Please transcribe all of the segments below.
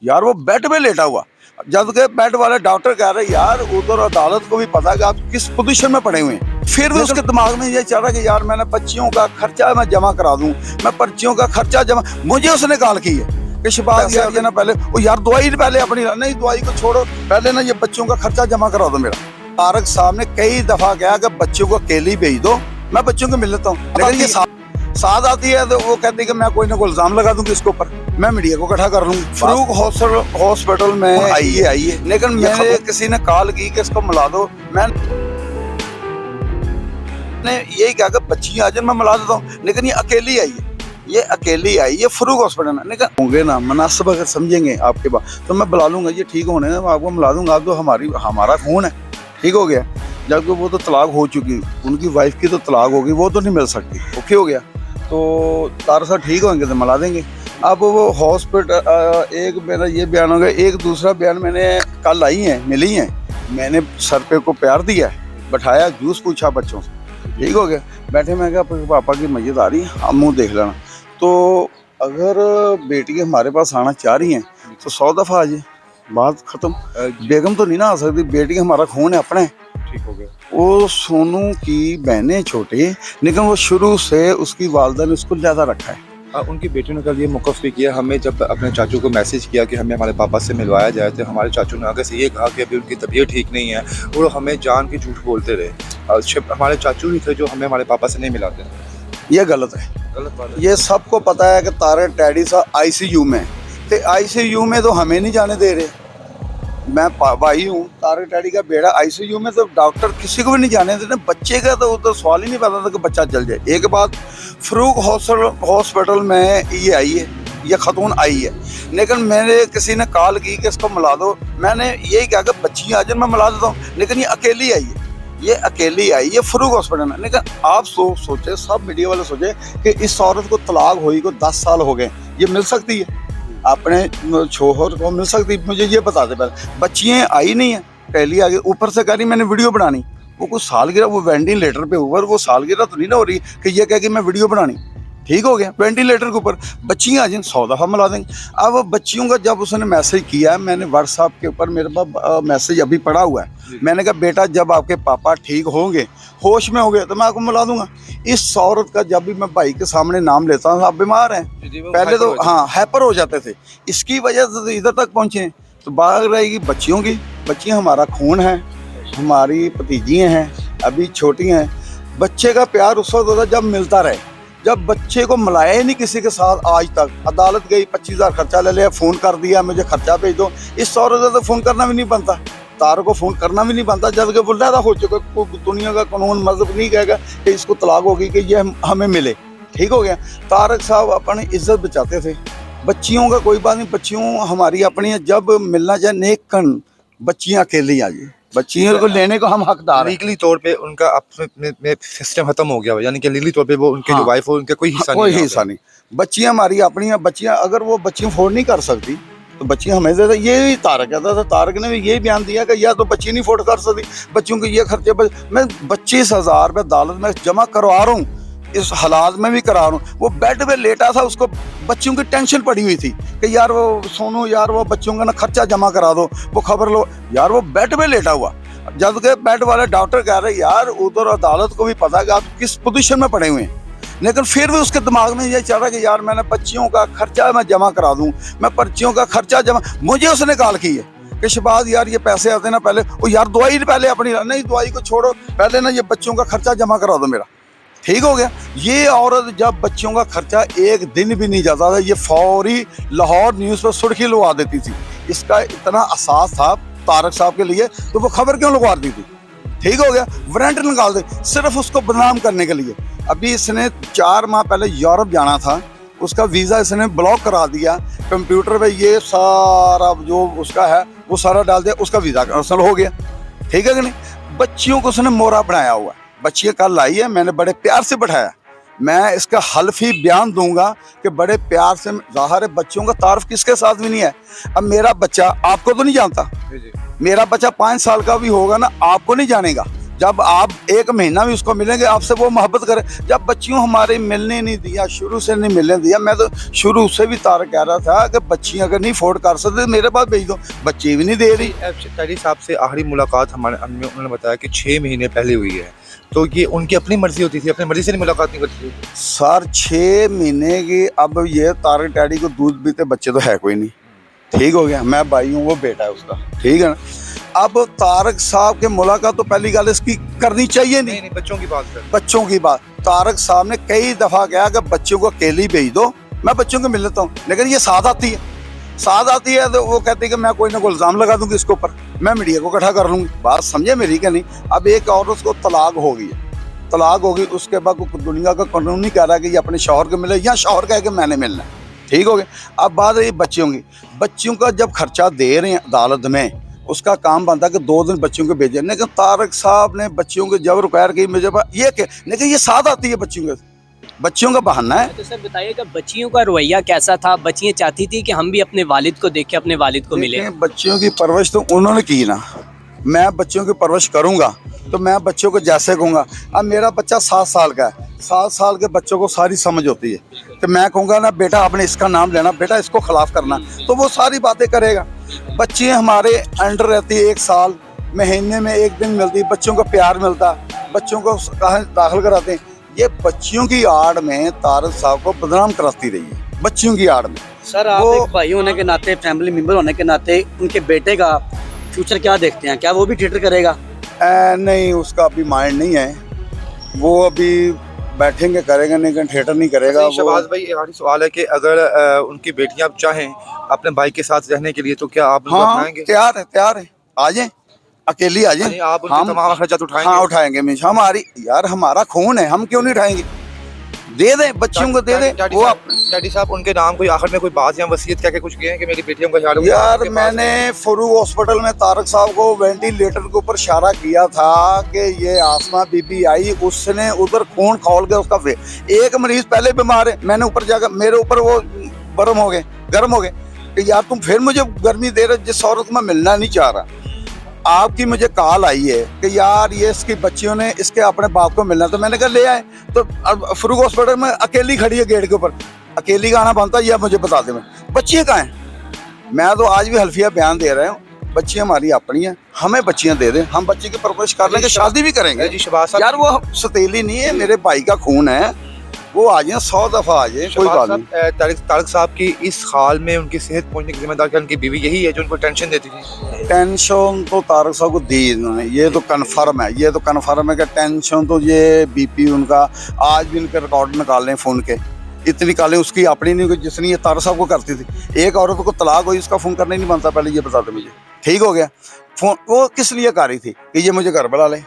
यार वो बेड पे लेटा हुआ, जबकि बेड वाले डॉक्टर कह रहे यार उधर अदालत को भी पता है कि आप किस पोजीशन में पड़े हुए हैं। फिर भी उसके दिमाग में ये चल रहा कि यार मैंने बच्चियों का खर्चा मैं जमा करा दूं, मैं पर्चियों का खर्चा जमा। मुझे उसने कॉल की है कि शहबाज यार देना पहले, वो यार दवाई पहले अपनी नहीं, दवाई को छोड़ो, पहले ना ये बच्चों का खर्चा जमा करा दो मेरा। तारक साहब ने कई दफा कहा कि बच्चों को अकेली भेज दो, मैं बच्चों को मिल लेता हूँ, लेकिन ये साथ आती है तो वो कहती है कि मैं कोई ना कोई इल्जाम लगा दूंगी इसके ऊपर, मैं मीडिया को इकट्ठा कर लूंगी। फरूक हॉस्पिटल में आई है लेकिन मैंने किसी ने कॉल की कि इसको मिला दो, मैंने यही कहा कि बच्ची आ जाए मैं मिला देता हूँ, लेकिन ये अकेली आई है, ये अकेली आई है फरूक हॉस्पिटल में। लेकिन होंगे ना मुनासिब अगर समझेंगे आपके पास तो मैं बुला लूंगा, ये ठीक होने मैं आपको मिला दूंगा। आप तो हमारा खून है, ठीक हो गया। जबकि वो तो तलाक हो चुकी, उनकी वाइफ की तो तलाक होगी, वो तो नहीं मिल सकती, ओके हो गया। तो तार साहब ठीक होंगे तो मिला देंगे। अब वो हॉस्पिटल एक मेरा ये बयान हो गया, एक दूसरा बयान मैंने कल आई है मिली है, मैंने सर पे को प्यार दिया, बैठाया, जूस पूछा बच्चों से, ठीक हो गया। बैठे मैं कहा पापा की मैयत आ रही है, आप मुँह देख लेना। तो अगर बेटी हमारे पास आना चाह रही हैं तो 100 दफ़ा आ जाए, बात ख़त्म। बेगम तो नहीं ना आ सकती, बेटी हमारा खून है अपने, ठीक हो गया। वो सोनू की बहनें छोटी, लेकिन वो शुरू से उसकी वालदा ने उसको ज़्यादा रखा है। उनकी बेटी ने कल ये मौक़िफ़ भी किया, हमें जब अपने चाचू को मैसेज किया कि हमें हमारे पापा से मिलवाया जाए, तो हमारे चाचू ने आगे से ये कहा कि अभी उनकी तबीयत ठीक नहीं है, और हमें जान के झूठ बोलते रहे। हमारे चाचू ही थे जो हमें हमारे पापा से नहीं मिलाते। ये गलत है, गलत बात है। ये सबको पता है कि तारे डैडी साहब ICU में, तो ICU में तो हमें नहीं जाने दे रहे। मैं भाई हूँ, तारे डैडी का बेड़ा ICU में, तो डॉक्टर किसी को भी नहीं जाने देते। बच्चे का तो सवाल ही नहीं पता था कि बच्चा जल जाए। एक बात, फरूक हॉस्पिटल में ये आई है, ये खतून आई है, लेकिन मैंने किसी ने कॉल की कि इसको मिला दो, मैंने यही कहा कि बच्ची आ जाए मैं मिला देता हूँ, लेकिन ये अकेली आई है, ये अकेली आई है फरूक हॉस्पिटल में। लेकिन आप सोचे, सब मीडिया वाले सोचे कि इस औरत को तलाक हुई को 10 साल हो गए, ये मिल सकती है अपने शोहर को, मिल सकती? मुझे ये बता दे पहले। बच्चियाँ आई नहीं है, पहली आ गई, ऊपर से कह रही मैंने वीडियो बनानी, वो कुछ सालगिरह, वो वेंटिलेटर पे ऊपर, वो सालगिरह तो नहीं ना हो रही कि ये कह कि मैं वीडियो बनानी, ठीक हो गया। वेंटिलेटर के ऊपर बच्चियाँ आ जाएं, 100 दफ़ा मिला देंगे। अब बच्चियों का जब उसने मैसेज किया, मैंने व्हाट्सएप के ऊपर, मेरे पास मैसेज अभी पड़ा हुआ है, मैंने कहा बेटा जब आपके पापा ठीक होंगे, होश में होंगे, तो मैं आपको मिला दूंगा। इस औरत का जब भी मैं भाई के सामने नाम लेता हूँ, आप बीमार हैं, पहले तो हाँ हैपर हो जाते थे, इसकी वजह से इधर तक पहुँचे। तो बात रहेगी बच्चियों की, बच्चियाँ हमारा खून है, हमारी भतीजियाँ हैं, अभी छोटी हैं। बच्चे का प्यार उस वक्त होता जब मिलता रहे, जब बच्चे को मिलाया ही नहीं किसी के साथ आज तक। अदालत गई, 25,000 खर्चा ले लिया, फ़ोन कर दिया मुझे खर्चा भेज दो। इस औरत से तो फ़ोन करना भी नहीं बनता, तार को फ़ोन करना भी नहीं बनता, जबकि वो लहदा हो चुका। दुनिया का कानून मजहब नहीं कहेगा कि इसको तलाक होगी कि ये हमें मिले, ठीक हो गया। तारक साहब अपनी इज्जत बचाते थे, बच्चियों का कोई बात नहीं, बच्चियों हमारी अपनी है, जब मिलना चाहे नेक कन, बच्चियाँ अकेली आ जाए, बच्चियों को लेने को हम हकदार हैं। लीगली तौर पे उनका अपने सिस्टम खत्म हो गया, यानी कि लीगली तौर पे वो उनके जो वाइफ हो, उनका कोई हिस्सा नहीं। बच्चियाँ हमारी अपनी हैं, बच्चियाँ अगर वो बच्चियाँ अफोर्ड नहीं कर सकती तो बच्चियाँ हमें दे दे। ये तारक कहता था, तारक ने भी यही बयान दिया कि या तो बच्ची नहीं अफोर्ड कर सकती, बच्चों के ये खर्चे मैं 25,000 रुपये अदालत में जमा करवा रहा हूँ, इस हालात में भी करा रहा हूँ। वो बेड पे लेटा था, उसको बच्चों की टेंशन पड़ी हुई थी कि यार वो सोनू, यार वो बच्चों का ना खर्चा जमा करा दो, वो खबर लो। यार वो बेड पे लेटा हुआ, जबकि बेड वाले डॉक्टर कह रहे यार उधर अदालत को भी पता है कि आप किस पोजीशन में पड़े हुए हैं, लेकिन फिर भी उसके दिमाग में ये चल रहा कि यार मैंने बच्चियों का खर्चा मैं जमा करा दूं, मैं पर्चियों का खर्चा जमा। मुझे उसने कॉल की है कि शहबाज यार ये पैसे आते ना पहले, वो यार दवाई पहले अपनी नहीं, दवाई को छोड़ो, पहले ना ये बच्चों का खर्चा जमा करा दो मेरा, ठीक हो गया। ये औरत जब बच्चों का खर्चा एक दिन भी नहीं जाता था, ये फौरी लाहौर न्यूज़ पर सुर्खी लगवा देती थी। इसका इतना एहसास था तारक साहब के लिए, तो वो खबर क्यों लगवा दी थी, ठीक हो गया। वारंट निकाल दे सिर्फ उसको बदनाम करने के लिए। अभी इसने 4 माह पहले यूरोप जाना था, उसका वीज़ा इसने ब्लॉक करा दिया, कंप्यूटर पे ये सारा जो उसका है वो सारा डाल दिया, उसका वीज़ा कैंसिल हो गया, ठीक है कि नहीं। बच्चियों को उसने मोरा बनाया हुआ, बच्चियाँ कल आई है, मैंने बड़े प्यार से बैठाया, मैं इसका हल्फी बयान दूंगा कि बड़े प्यार से। ज़ाहिर है बच्चों का तारुफ किसके साथ भी नहीं है। अब मेरा बच्चा आपको तो नहीं जानता, मेरा बच्चा 5 साल का भी होगा ना, आपको नहीं जानेगा, जब आप एक महीना भी उसको मिलेंगे आपसे वो मोहब्बत करे। जब बच्चियों हमारे मिलने नहीं दिया, शुरू से नहीं मिलने दिया। मैं तो शुरू से भी तारक कह रहा था कि बच्चियाँ अगर नहीं अफोर्ड कर सकते तो मेरे पास भेज दो, बच्ची भी नहीं दे रही। टैडी साहब से आखिरी मुलाकात हमारे उन्होंने बताया कि 6 महीने पहले हुई है, तो ये उनकी अपनी मर्जी होती थी, अपनी मर्जी से नहीं मुलाकात नहीं करती थी सर 6 महीने की। अब ये तारक डैडी को दूध पीते बच्चे तो है कोई नहीं, ठीक हो गया। मैं भाई हूँ, वो बेटा है उसका, ठीक है ना। अब तारक साहब के मुलाकात तो पहली गल इसकी करनी चाहिए नहीं, बच्चों की बात कर, बच्चों की बात। तारक साहब ने कई दफा कहा कि बच्चों को अकेली भेज दो, मैं बच्चों को मिल लेता हूँ। लेकिन ये साथ आती है तो वो कहती है कि मैं कोई ना कोई इल्जाम लगा दूंगी इसके ऊपर, मैं मीडिया को इकट्ठा कर लूंगी। बात समझे मेरी क्या नहीं। अब एक औरत को तलाक हो गई है, तलाक होगी, उसके बाद दुनिया का कानून नहीं कह रहा कि ये अपने शौहर को मिले या शौहर कहे कि मैंने मिलना है, ठीक हो गया। अब बात रही बच्चियों की। बच्चियों का जब खर्चा दे रहे हैं अदालत में, उसका काम बनता है कि 2 दिन बच्चियों को भेजें। लेकिन तारक साहब ने बच्चियों को जब रिक्वायर की मुझे ये क्या, लेकिन ये साथ आती है बच्चियों का बहाना है। तो सर बताइएगा बच्चियों का रवैया कैसा था? बच्चियाँ चाहती थी कि हम भी अपने वालिद को देखें, अपने वालिद को मिले। बच्चियों की परवरिश तो उन्होंने की ना, मैं बच्चियों की परवरिश करूंगा तो मैं बच्चों को जैसे कहूँगा। अब मेरा बच्चा 7 साल का है, 7 साल के बच्चों को सारी समझ होती है, तो मैं कहूँगा ना बेटा आपने इसका नाम लेना, बेटा इसको खिलाफ करना, तो वो सारी बातें करेगा। बच्चे हमारे अंडर रहती है 1 साल, महीने में 1 दिन मिलती, बच्चों को प्यार मिलता, बच्चों को कहाँ दाखिल कराते हैं। ये बच्चियों की आड़ में तारक साहब को बदनाम कराती रही है, बच्चियों की आड़ में। सर आप एक भाई होने के नाते, फैमिली मेंबर होने के नाते, उनके बेटे का फ्यूचर क्या देखते हैं? क्या वो भी थिएटर करेगा? नहीं, उसका अभी माइंड नहीं है, वो अभी बैठेंगे करेगा, नहीं थिएटर नहीं करेगा। शहबाज भाई एक आखिरी सवाल है कि अगर उनकी बेटियां चाहें अपने भाई के साथ रहने के लिए तो क्या आप उनको अपनाएंगे? तैयार है, आ जाए, अकेली आ जाए, आप उनके तमाम खर्चा उठाएंगे? हाँ उठाएंगे हमेशा, हमारी यार हमारा खून है, हम क्यों नहीं उठाएंगे। दे दें बच्चियों को, दे दें। वो डैडी साहब उनके नाम कोई आखिर में कोई बात या वसीयत क्या कुछ किए हैं कि मेरी बेटियों का ख्याल? यार मैंने फरूक हॉस्पिटल में तारक साहब को वेंटिलेटर के ऊपर इशारा किया था कि ये आसमा बीबी आई, उसने उधर खून खोल के उसका एक मरीज पहले बीमार है, मैंने ऊपर जाकर मेरे ऊपर वो गर्म हो गए कि यार तुम फिर मुझे गर्मी दे रहे, जिस औरत में मिलना नहीं चाह रहा। आपकी मुझे कॉल आई है कि यार ये इसकी बच्चियों ने इसके अपने बाप को मिलना, तो मैंने कहा ले आए। तो फरूक हॉस्पिटल में अकेली खड़ी है गेट के ऊपर, अकेली का आना बनता है, या मुझे बता दे बच्चियाँ कहाँ हैं। मैं तो आज भी हल्फिया बयान दे रहा हूँ, बच्चियाँ हमारी अपनी हैं, हमें बच्चियाँ दे दें, हम बच्चे की परवरिश कर लेंगे, शादी भी करेंगे। यार वो सतीली नहीं है, मेरे भाई का खून है, वो आ जाए 100 दफा आ जाए, कोई बात नहीं। तारक साहब की इस हाल में उनकी सेहत पहुंचने की जिम्मेदार क्या उनकी बीवी यही है जो उनको टेंशन देती थी? टेंशन तो तारक साहब को दी इन्होंने, ये तो कन्फर्म है, कि टेंशन तो ये बीपी उनका, आज भी उनके रिकॉर्ड निकाल लें फ़ोन के, इतनी निकालें, उसकी अपनी नहीं हुई जितनी ये तारक साहब को करती थी। एक औरत को तलाक हुई, उसका फ़ोन करना ही नहीं बनता, पहले ये बता दो मुझे, ठीक हो गया। फ़ोन वो किस लिए कर रही थी कि ये मुझे घर बुला ले,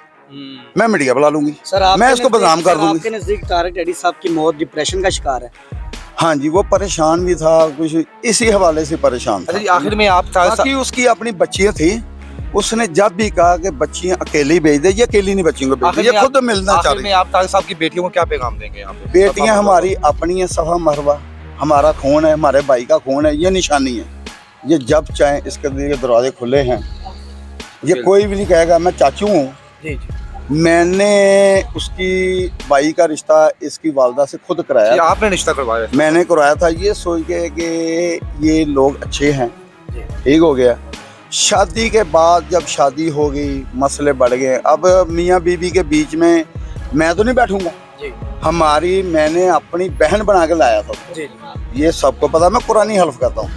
मैं मीडिया बुला लूंगी, मैं इसको बदनाम कर दूंगी। आपके नजदीक तारक डैडी साहब की मौत डिप्रेशन का शिकार है? हाँ जी, वो परेशान भी था, कुछ इसी हवाले से परेशान था। आखिर में आप बाकी उसकी अपनी बच्चियाँ थी, उसने जब भी कहा कि बच्चियाँ अकेली भेज दे, ये अकेली नहीं बच्चियों को भेज दे, ये खुद मिलना चाह रही है। आप तारक साहब की बेटियों को क्या पैगाम देंगे? बेटियाँ हमारी अपनी है, सफा मरवा, हमारा खून है, हमारे भाई का खून है, ये निशानी है। ये जब चाहे इसके दरवाजे खुले हैं, ये कोई भी नहीं कहेगा मैं चाचू हूँ। मैंने उसकी भाई का रिश्ता इसकी वालदा से खुद कराया। आपने रिश्ता करवाया? मैंने करवाया था, ये सोच के कि ये लोग अच्छे हैं, ठीक हो गया। शादी के बाद जब शादी हो गई, मसले बढ़ गए। अब मियाँ बीवी के बीच में मैं तो नहीं बैठूंगा, मैंने अपनी बहन बना के लाया था, ये सबको पता, मैं कुरानी हल्फ करता हूँ।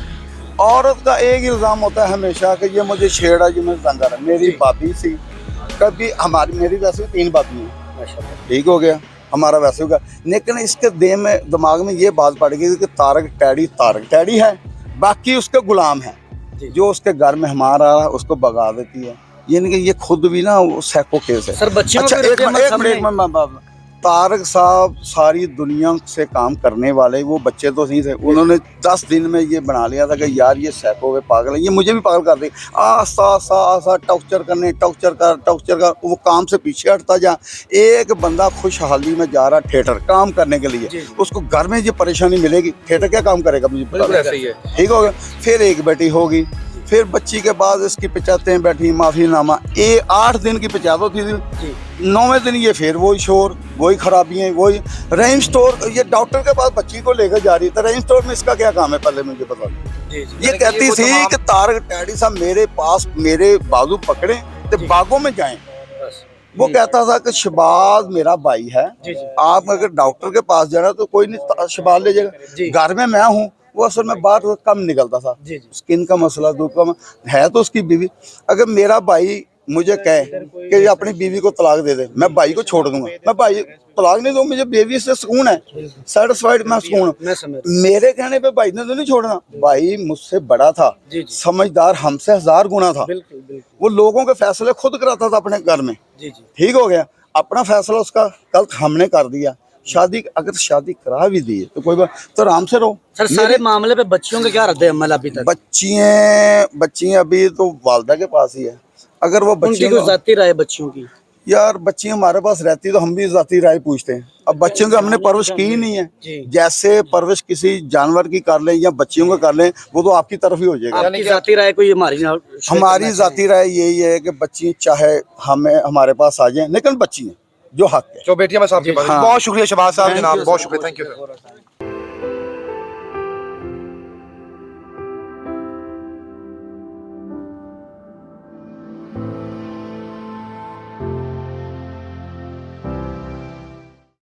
औरत का एक इल्ज़ाम होता है हमेशा कि ये मुझे छेड़ा, ये मुझे तंग कर। मेरी भाभी सी कभी मेरी वैसे 3 भाभी हैं, ठीक हो गया, हमारा वैसे होगा। लेकिन इसके दिमाग में ये बात पड़ गई कि तारक टैडी है, बाकी उसके गुलाम है, जो उसके घर में हमारा उसको भगा देती है। यानी कि ये खुद भी ना वो सैको केस है। सर बच्चियों अच्छा एक मिनट, तारक साहब सारी दुनिया से काम करने वाले, वो बच्चे तो नहीं थे, उन्होंने 10 दिन में ये बना लिया था कि यार ये सैको है, पागल है, ये मुझे भी पागल कर दे। आसा टॉर्चर कर, वो काम से पीछे हटता जा। एक बंदा खुशहाली में जा रहा थिएटर काम करने के लिए, उसको घर में ये परेशानी मिलेगी, थिएटर क्या काम करेगा मुझे पता है, ठीक हो गया। फिर एक बेटी होगी, फिर बच्ची के बाद इसकी पचाते बैठी माफीनामा, 8 दिन की पचात होती थी, जी 9वें दिन ये फिर वही शोर, वही खराबियाँ, वही। रहीम स्टोर, ये डॉक्टर के पास बच्ची को लेकर जा रही थी, रहीम स्टोर में इसका क्या काम है पहले मुझे बता दो। जी जी ये कहती थी कि तारक डैडी साहब मेरे पास मेरे बाजू पकड़े तो जी। बागों में जाएं। बस वो कहता था कि शहबाज मेरा भाई है, जी जी आप अगर डॉक्टर के पास जाना तो कोई नहीं, शहबाज ले जी। जाएगा। घर में मैं हूँ, वो असल में बाहर कम निकलता था, जी जी स्किन का मसला, धूप का है तो उसकी बीवी। अगर मेरा भाई मुझे कहे कि ये अपनी बीवी को तलाक दे दे, मैं भाई को छोड़ दूंगा, मैं भाई तलाक नहीं दूँ, मुझे बीवी से सुकून है, सेटिस्फाइड मैं सुकून हूँ। मैं समझ मेरे कहने पे भाई ने तो नहीं छोड़ना, भाई मुझसे बड़ा था, जी जी समझदार, हमसे 1000 गुना था, बिल्कुल बिल्कुल वो लोगों के फैसले खुद कराता था अपने घर में। जी जी ठीक हो गया, अपना फैसला उसका गलत हमने कर दिया। शादी अगर शादी करा भी दी है तो कोई बात, तो आराम से रहो। सर सारे मामले पे बच्चियों का क्या रद्द अमल अभी तक? बच्चियां अभी तो वालदा के पास ही है। अगर वो उनकी बच्चियों कोई जाती राय बच्चियों की? यार बच्ची हमारे पास रहती तो हम भी जाती राय पूछते हैं। अब बच्चियों की हमने परवरिश की ही नहीं जी। है, जैसे परवरिश किसी जानवर की कर लें या बच्चियों को कर लें, वो तो आपकी तरफ ही हो जाएगा। आपकी जाती राय कोई हमारी जाती राय यही है कि बच्ची चाहे हमें हमारे पास आ जाए, लेकिन बच्ची है जो हक है। तो बेटियां बस आपके पास। हाँ। बहुत शुक्रिया शहबाज साहब Thank जनाब, you, बहुत sir. शुक्रिया, थैंक यू सर।